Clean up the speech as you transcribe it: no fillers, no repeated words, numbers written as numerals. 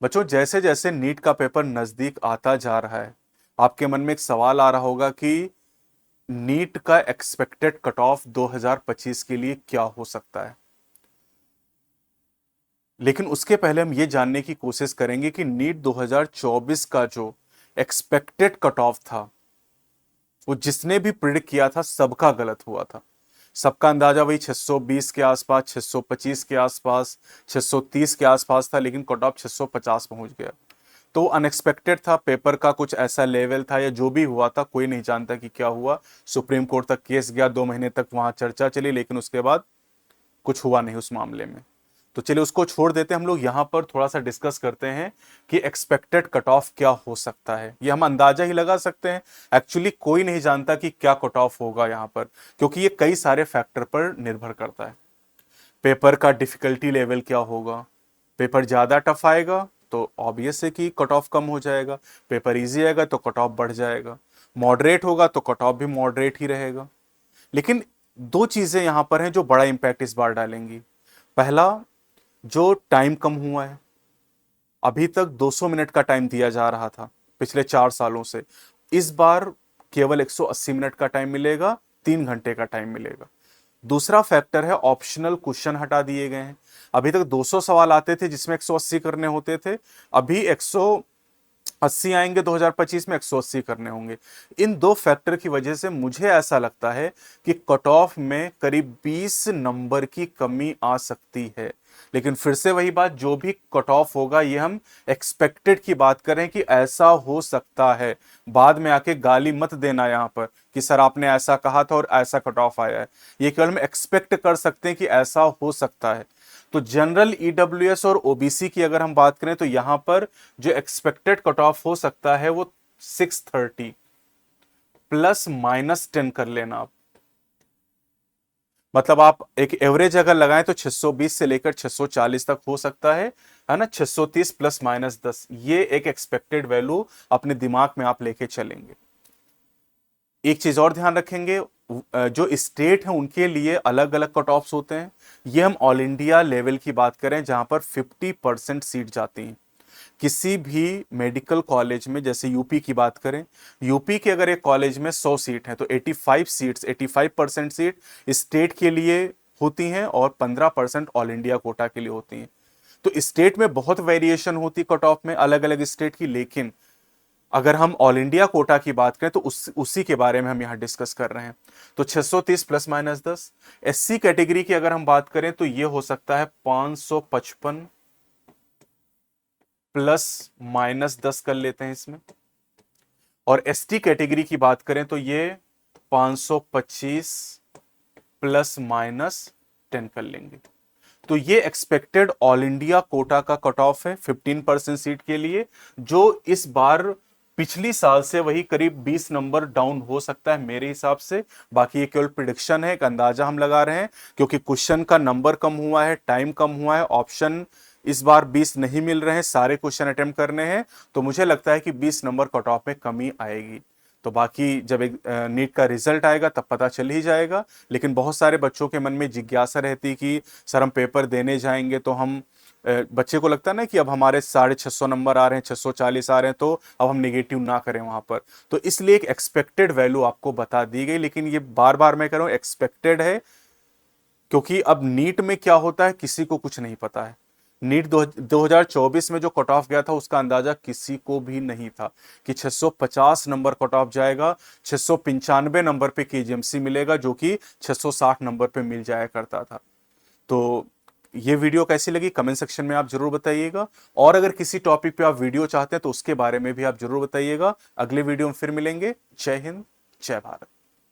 बच्चों, जैसे जैसे नीट का पेपर नजदीक आता जा रहा है, आपके मन में एक सवाल आ रहा होगा कि नीट का एक्सपेक्टेड कट ऑफ 2025 के लिए क्या हो सकता है। लेकिन उसके पहले हम ये जानने की कोशिश करेंगे कि नीट 2024 का जो एक्सपेक्टेड कट ऑफ था, वो जिसने भी प्रिडिक्ट किया था सबका गलत हुआ था। सबका अंदाजा वही 620 के आसपास, 625 के आसपास, 630 के आसपास था, लेकिन कट ऑफ 650 पहुंच गया। तो अनएक्सपेक्टेड था, पेपर का कुछ ऐसा लेवल था, या जो भी हुआ था कोई नहीं जानता कि क्या हुआ। सुप्रीम कोर्ट तक केस गया, 2 महीने तक वहां चर्चा चली, लेकिन उसके बाद कुछ हुआ नहीं उस मामले में। तो चलिए उसको छोड़ देते हैं, हम लोग यहां पर थोड़ा सा डिस्कस करते हैं कि एक्सपेक्टेड कट ऑफ क्या हो सकता है। ये हम अंदाजा ही लगा सकते हैं, एक्चुअली कोई नहीं जानता कि क्या कट ऑफ होगा यहां पर, क्योंकि ये कई सारे फैक्टर पर निर्भर करता है। पेपर का डिफिकल्टी लेवल क्या होगा, पेपर ज्यादा टफ आएगा तो ऑब्वियस है कि कट ऑफ कम हो जाएगा, पेपर इजी आएगा तो कट ऑफ बढ़ जाएगा, मॉडरेट होगा तो कट ऑफ भी मॉडरेट ही रहेगा। लेकिन दो चीजें यहां पर हैं जो बड़ा इंपैक्ट इस बार डालेंगी। पहला, जो टाइम कम हुआ है। अभी तक 200 मिनट का टाइम दिया जा रहा था पिछले 4 सालों से, इस बार केवल 180 मिनट का टाइम मिलेगा, 3 घंटे का टाइम मिलेगा। दूसरा फैक्टर है, ऑप्शनल क्वेश्चन हटा दिए गए हैं। अभी तक 200 सवाल आते थे जिसमें 180 करने होते थे, अभी 180 आएंगे, 2025 में 180 करने होंगे। इन दो फैक्टर की वजह से मुझे ऐसा लगता है कि कट ऑफ में करीब 20 नंबर की कमी आ सकती है। लेकिन फिर से वही बात, जो भी कट ऑफ होगा ये हम एक्सपेक्टेड की बात करें कि ऐसा हो सकता है। बाद में आके गाली मत देना यहां पर कि सर आपने ऐसा कहा था और ऐसा कट ऑफ आया है। ये केवल हम एक्सपेक्ट कर सकते हैं कि ऐसा हो सकता है। तो जनरल ईडब्ल्यूएस और ओबीसी की अगर हम बात करें तो यहां पर जो एक्सपेक्टेड कट ऑफ हो सकता है वो 630, ±10 कर लेना आप। मतलब आप एक एवरेज अगर लगाएं तो 620 से लेकर 640 तक हो सकता है ना। 630 ±10, ये एक एक्सपेक्टेड वैल्यू अपने दिमाग में आप लेके चलेंगे। एक चीज और ध्यान रखेंगे, जो स्टेट है उनके लिए अलग अलग कट ऑफ्स होते हैं। ये हम ऑल इंडिया लेवल की बात करें जहां पर 50% सीट जाती हैं किसी भी मेडिकल कॉलेज में। जैसे यूपी की बात करें, यूपी के अगर एक कॉलेज में 100 सीट है तो 85 सीट्स, 85% सीट स्टेट के लिए होती हैं और 15% ऑल इंडिया कोटा के लिए होती हैं। तो स्टेट में बहुत वेरिएशन होती है कट ऑफ में, अलग अलग स्टेट की। लेकिन अगर हम ऑल इंडिया कोटा की बात करें तो उसी के बारे में हम यहां डिस्कस कर रहे हैं। तो 630 ±10। एससी कैटेगरी की अगर हम बात करें तो यह हो सकता है 555 ±10 कर लेते हैं इसमें। और एसटी कैटेगरी की बात करें तो ये 525 ±10 कर लेंगे। तो ये एक्सपेक्टेड ऑल इंडिया कोटा का कट ऑफ है 15% सीट के लिए, जो इस बार पिछली साल से वही करीब 20 नंबर डाउन हो सकता है मेरे हिसाब से। बाकी ये केवल प्रिडिक्शन है, एक अंदाजा हम लगा रहे हैं, क्योंकि क्वेश्चन का नंबर कम हुआ है, टाइम कम हुआ है, ऑप्शन इस बार 20 नहीं मिल रहे हैं, सारे क्वेश्चन अटेम्प्ट करने हैं। तो मुझे लगता है कि 20 नंबर कट ऑफ में कमी आएगी। तो बाकी जब एक नीट का रिजल्ट आएगा तब पता चल ही जाएगा। लेकिन बहुत सारे बच्चों के मन में जिज्ञासा रहती कि सर हम पेपर देने जाएंगे तो हम बच्चे को लगता है ना कि अब हमारे 650 नंबर आ रहे हैं, 640 आ रहे हैं, तो अब हम नेगेटिव ना करें वहां पर। तो इसलिए एक एक्सपेक्टेड वैल्यू आपको बता दी गई, लेकिन ये बार बार मैं कह रहा हूं एक्सपेक्टेड है, क्योंकि अब नीट में क्या होता है किसी को कुछ नहीं पता है। नीट 2024 में जो कट ऑफ गया था उसका अंदाजा किसी को भी नहीं था कि 650 नंबर कट ऑफ जाएगा, 695 नंबर पे केजीएमसी मिलेगा, जो कि 660 नंबर पे मिल जाया करता था। तो ये वीडियो कैसी लगी कमेंट सेक्शन में आप जरूर बताइएगा। और अगर किसी टॉपिक पे आप वीडियो चाहते हैं तो उसके बारे में भी आप जरूर बताइएगा। अगले वीडियो में फिर मिलेंगे। जय हिंद, जय भारत।